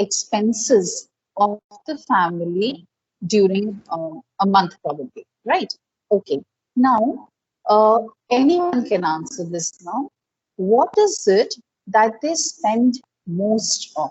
expenses of the family during a month probably, right? Okay. Now, anyone can answer this now. What is it that they spend most on?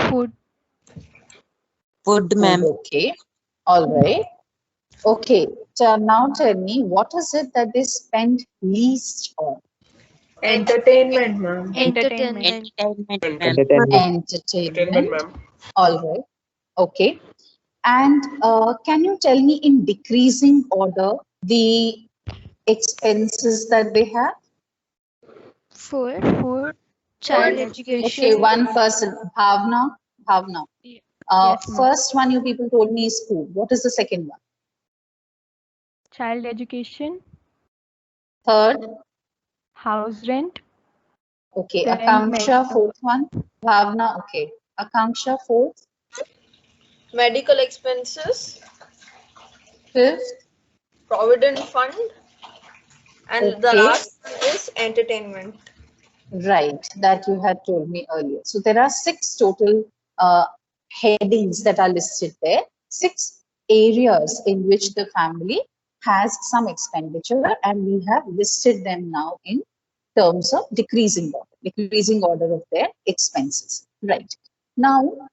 Food. Food, Food, ma'am. okay. All right. Okay. So now tell me, what is it that they spend least on? Entertainment, ma'am. Entertainment. Entertainment, ma'am. Entertainment. Entertainment. Ma'am. All right. Okay. And can you tell me in decreasing order the expenses that they have? Food. Child Okay, education. one person. Bhavna. Yes, ma'am. First one you people told me is food. What is the second one? Child education. Third. House rent. Okay. Then Akanksha, medicine. fourth one. Bhavna, okay. Akanksha, fourth. Medical expenses, Fifth. provident fund, and the Okay. last one is entertainment. Right, that you had told me earlier. So there are six total headings that are listed there, six areas in which the family has some expenditure, and we have listed them now in terms of decreasing order of their expenses. Right. Now,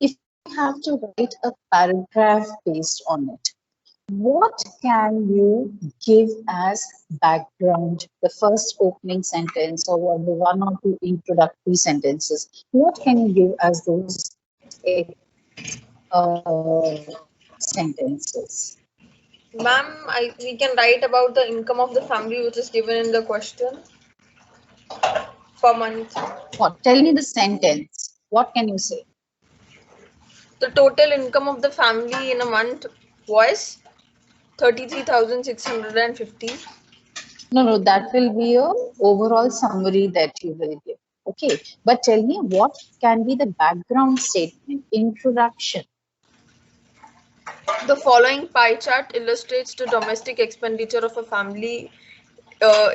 if you have to write a paragraph based on it, what can you give as background, the first opening sentence or the one or two introductory sentences? What can you give as those sentences? Ma'am, we can write about the income of the family which is given in the question per month. What? Tell me the sentence. What can you say? The total income of the family in a month was 33,650. No, that will be a overall summary that you will give. Okay, but tell me what can be the background statement, introduction. The following pie chart illustrates the domestic expenditure of a family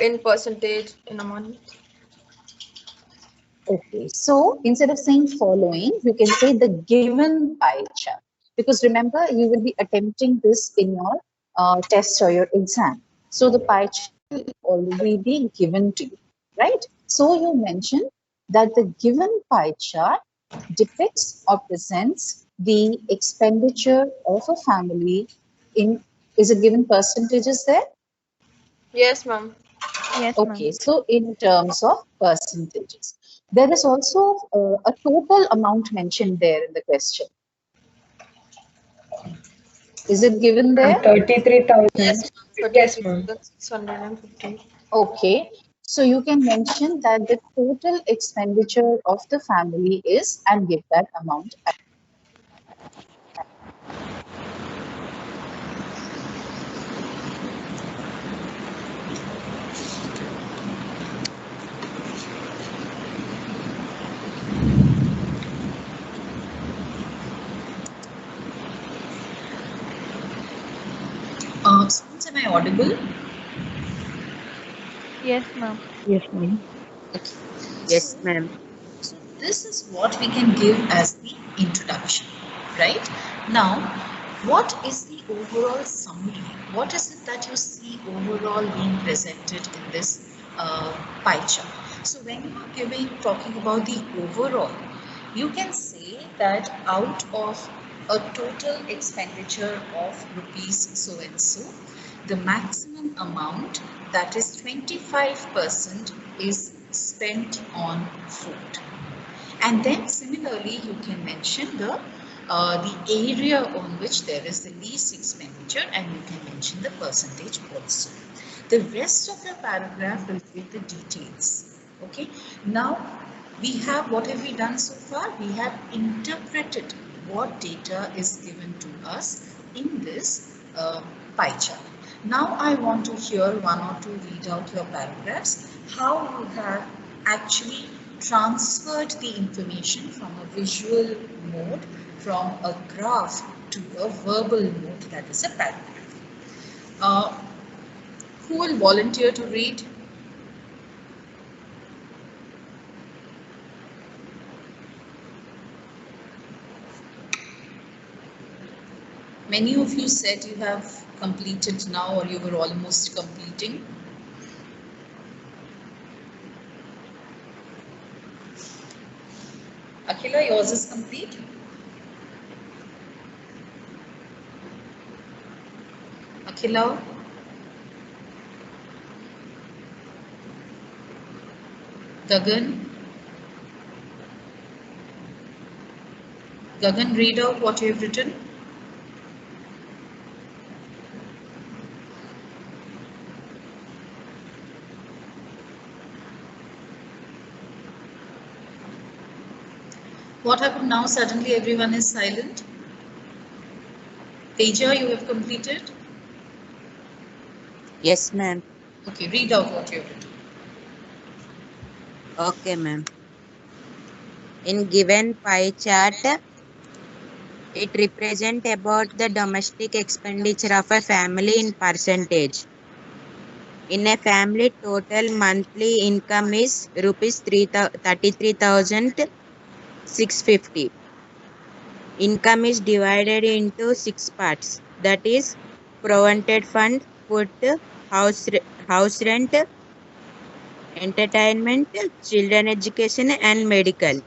in percentage in a month. Okay, so instead of saying following, you can say the given pie chart. Because remember, you will be attempting this in your test or your exam. So the pie chart will already be given to you, right? So you mention that the given pie chart depicts or presents the expenditure of a family in, is it given percentages there? Yes, ma'am. Yes, ma'am. Okay, so in terms of percentages, there is also a total amount mentioned there in the question. Is it given there? 33,000. Yes, Yes, ma'am. 33,650. Okay, so you can mention that the total expenditure of the family is and give that amount. Students, am I audible? Yes, ma'am. Yes, ma'am. Okay. Yes, So, ma'am. so this is what we can give as the introduction, right? Now, what is the overall summary? What is it that you see overall being presented in this pie chart? So when you are talking about the overall, you can say that out of a total expenditure of rupees so and so, the maximum amount, that is 25%, is spent on food. And then similarly, you can mention the area on which there is the least expenditure, and you can mention the percentage also. The rest of the paragraph will give the details. Okay. Now, we have, what have we done so far? We have interpreted what data is given to us in this pie chart. Now I want to hear one or two read out your paragraphs, how you have actually transferred the information from a visual mode, from a graph to a verbal mode, that is a paragraph. Who will volunteer to read? Many of you said you have completed now or you were almost completing. Akhila, yours is complete? Akhila? Gagan? Gagan, read out what you have written. What happened now? Suddenly everyone is silent. Teja, you have completed? Yes, ma'am. Okay, read out what you have written. Okay, ma'am. In given pie chart, it represents about the domestic expenditure of a family in percentage. In a family, total monthly income is rupees 33,650. Income is divided into 6 parts. That is, provident fund, food, house rent, entertainment, children education, and medical.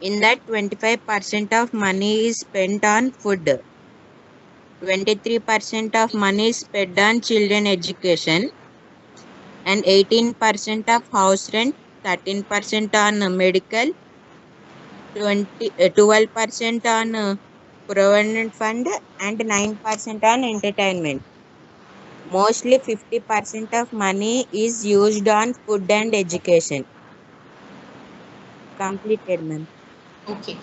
In that, 25% of money is spent on food. 23% of money is spent on children education, and 18% of house rent, 13% on medical, 12% on provident fund, and 9% on entertainment. Mostly 50% of money is used on food and education. Completed, ma'am. Okay.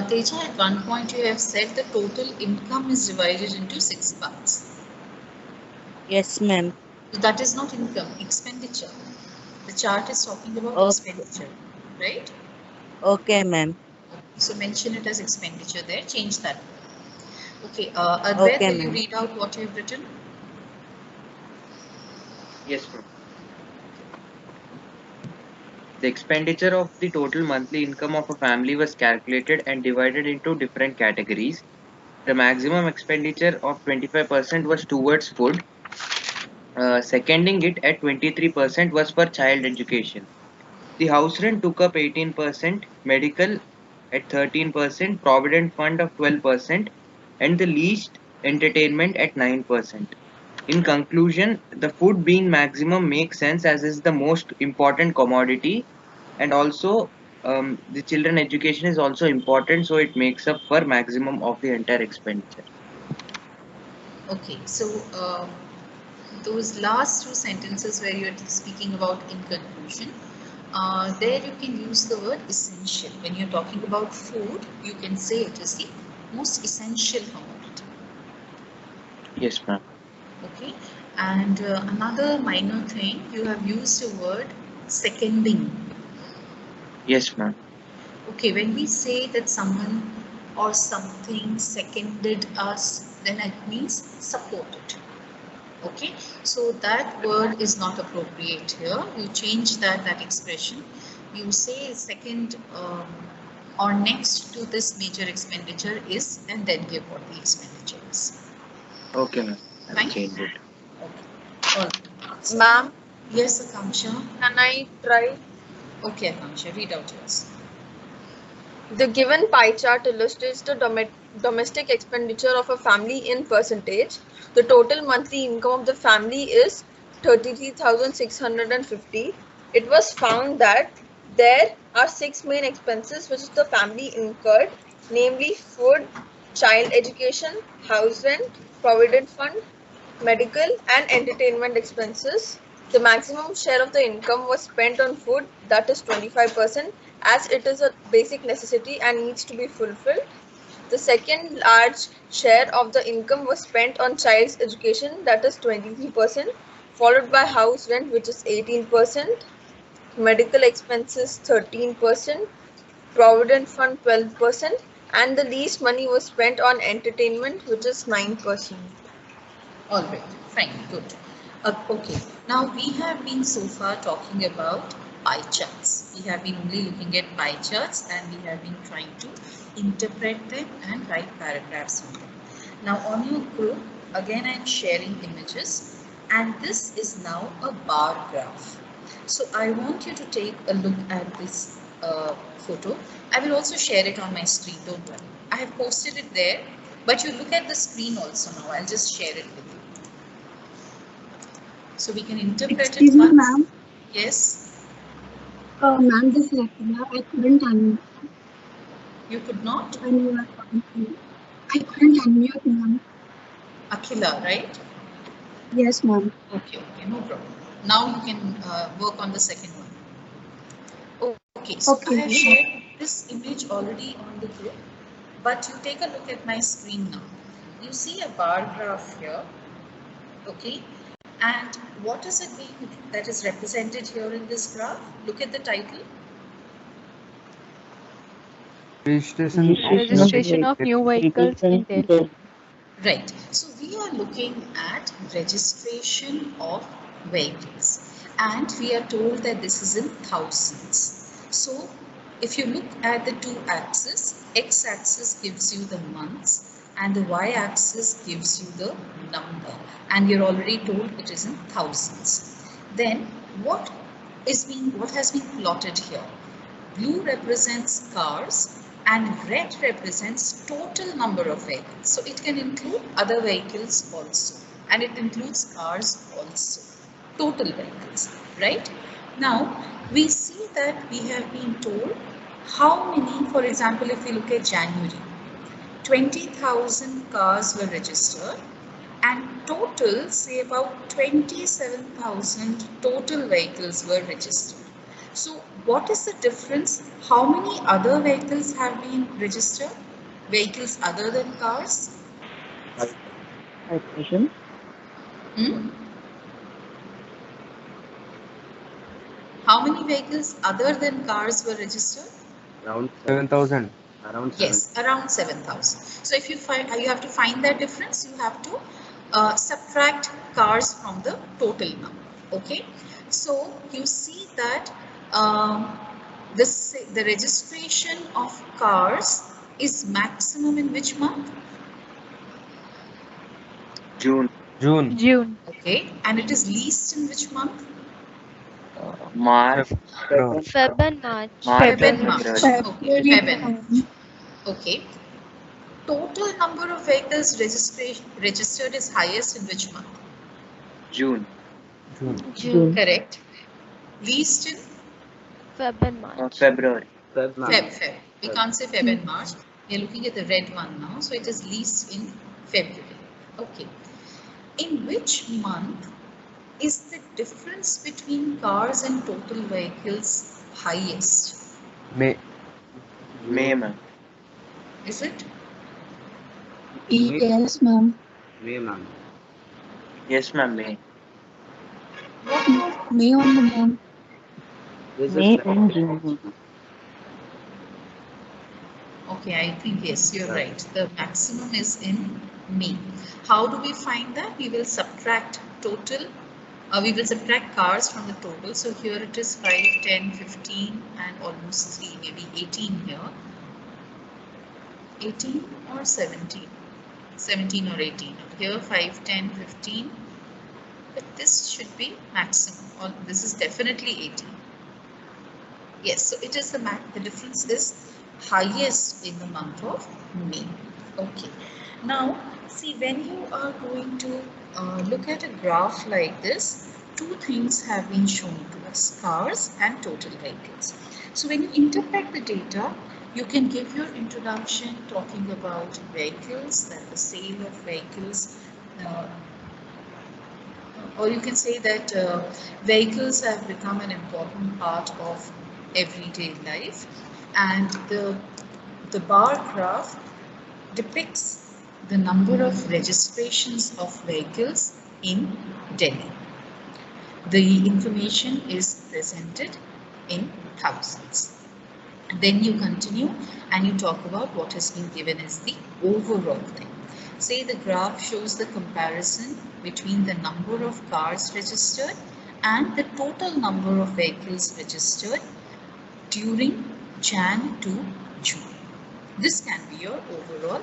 Teja, at one point you have said the total income is divided into 6 parts. Yes, ma'am. That is not income, expenditure. The chart is talking about Okay, expenditure, right? okay, ma'am. So mention it as expenditure there, change that. Okay, Advait, Okay, will you ma'am. read out what you have written? Yes, ma'am. The expenditure of the total monthly income of a family was calculated and divided into different categories. The maximum expenditure of 25% was towards food. Seconding it at 23% was for child education. The house rent took up 18%, medical at 13%, provident fund of 12%, and the least entertainment at 9%. In conclusion, the food being maximum makes sense as is the most important commodity, and also the children education is also important, so it makes up for maximum of the entire expenditure. Okay, so those last two sentences where you're speaking about in conclusion, there you can use the word essential. When you're talking about food, you can say it is the most essential commodity. Yes, ma'am. Okay, and another minor thing, you have used the word seconding. Yes, ma'am. Okay, when we say that someone or something seconded us, then it means supported. Okay, so that word is not appropriate here. You change that expression. You say second or next to this major expenditure is, and then give what the expenditure is. Okay, ma'am. I will Fine? change it. Okay. All right. Ma'am, Yes, Akanksha. can I try? Okay, Akanksha, read out yours. The given pie chart illustrates the domestic expenditure of a family in percentage. The total monthly income of the family is 33,650. It was found that there are 6 main expenses which the family incurred, namely food, child education, house rent, provident fund, medical and entertainment expenses. The maximum share of the income was spent on food, that is 25%, as it is a basic necessity and needs to be fulfilled. The second large share of the income was spent on child's education, that is 23%, followed by house rent, which is 18%, medical expenses 13%, provident fund 12%, and the least money was spent on entertainment, which is 9%. All right, fine, good. Okay, now we have been so far talking about pie charts. We have been only looking at pie charts and we have been trying to interpret them and write paragraphs on them. Now on your group, again I am sharing images, and this is now a bar graph. So I want you to take a look at this photo. I will also share it on my screen, don't worry. I have posted it there, but you look at the screen also now. I'll just share it with you. So we can interpret Excuse it me, once. ma'am. Yes, Ma'am, this is Akila. I couldn't unmute. you could not. When you were talking. I couldn't unmute, ma'am. Akhila, right? Yes, ma'am. Okay, no problem. Now you can work on the second one. Okay, so Okay, I have ma'am. shared this image already on the group, but you take a look at my screen now. You see a bar graph here, okay? And what is it being that is represented here in this graph? Look at the title. Registration of new vehicles in Delhi. Right. So we are looking at registration of vehicles, and we are told that this is in thousands. So if you look at the two axes, x-axis gives you the months and the y-axis gives you the number, and you're already told it is in thousands. Then what has been plotted here? Blue represents cars and red represents total number of vehicles. So it can include other vehicles also, and it includes cars also, total vehicles, right? Now we see that we have been told how many, for example, if we look at January, 20,000 cars were registered and total, say about 27,000 total vehicles were registered. So what is the difference? How many other vehicles have been registered? Vehicles other than cars? Hmm? How many vehicles other than cars were registered? Around 7,000. Yes, around 7,000. So if you find, you have to find that difference, you have to subtract cars from the total number. Okay, so you see that the registration of cars is maximum in which month? June. June. Okay, and it is least in which month? March. Feb and March. Feb and March. March. February. Okay, Feb and March. Okay. Total number of vehicles registered is highest in which month? June. June. Correct. Least in Feb and March. February. Feb. We can't say Feb and March. We are looking at the red one now, so it is least in February. Okay. In which month is the difference between cars and total vehicles highest? May, ma'am. Is it? Yes, ma'am. Yes, ma'am, May. May only, ma'am. May and June. Okay, I think yes, you're right. The maximum is in May. How do we find that? We will subtract total. We will subtract cars from the total. So here it is 5, 10, 15 and almost 3, maybe 18 here. 18 or 17? 17 or 18. Here 5, 10, 15. But this should be maximum. Or this is definitely 18. Yes, so it is the difference is highest in the month of May. Okay. Now, see, when you are going to look at a graph like this, two things have been shown to us, cars and total vehicles. So when you interpret the data, you can give your introduction talking about vehicles, that the sale of vehicles, or you can say that vehicles have become an important part of everyday life, and the bar graph depicts the number of registrations of vehicles in Delhi. The information is presented in thousands. And then you continue and you talk about what has been given as the overall thing. Say the graph shows the comparison between the number of cars registered and the total number of vehicles registered during Jan to June. This can be your overall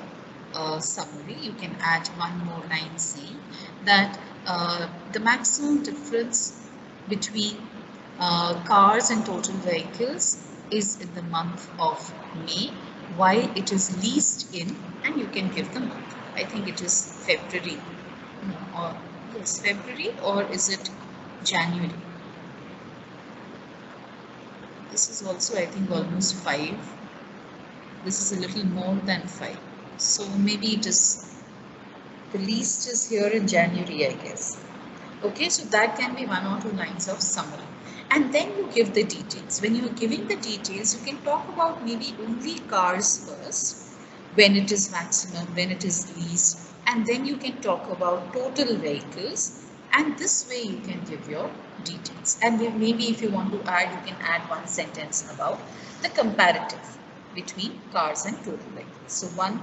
summary, you can add one more line saying that the maximum difference between cars and total vehicles is in the month of May, while it is least in, and you can give the month. I think it is February, no, or yes, February, or is it January? This is also, I think, almost 5. This is a little more than 5. So maybe it is, the least is here in January, I guess. Okay, so that can be 1 or 2 lines of summary. And then you give the details. When you're giving the details, you can talk about maybe only cars first, when it is maximum, when it is least, and then you can talk about total vehicles, and this way you can give your details. And maybe if you want to add, you can add one sentence about the comparative between cars and total vehicles. So one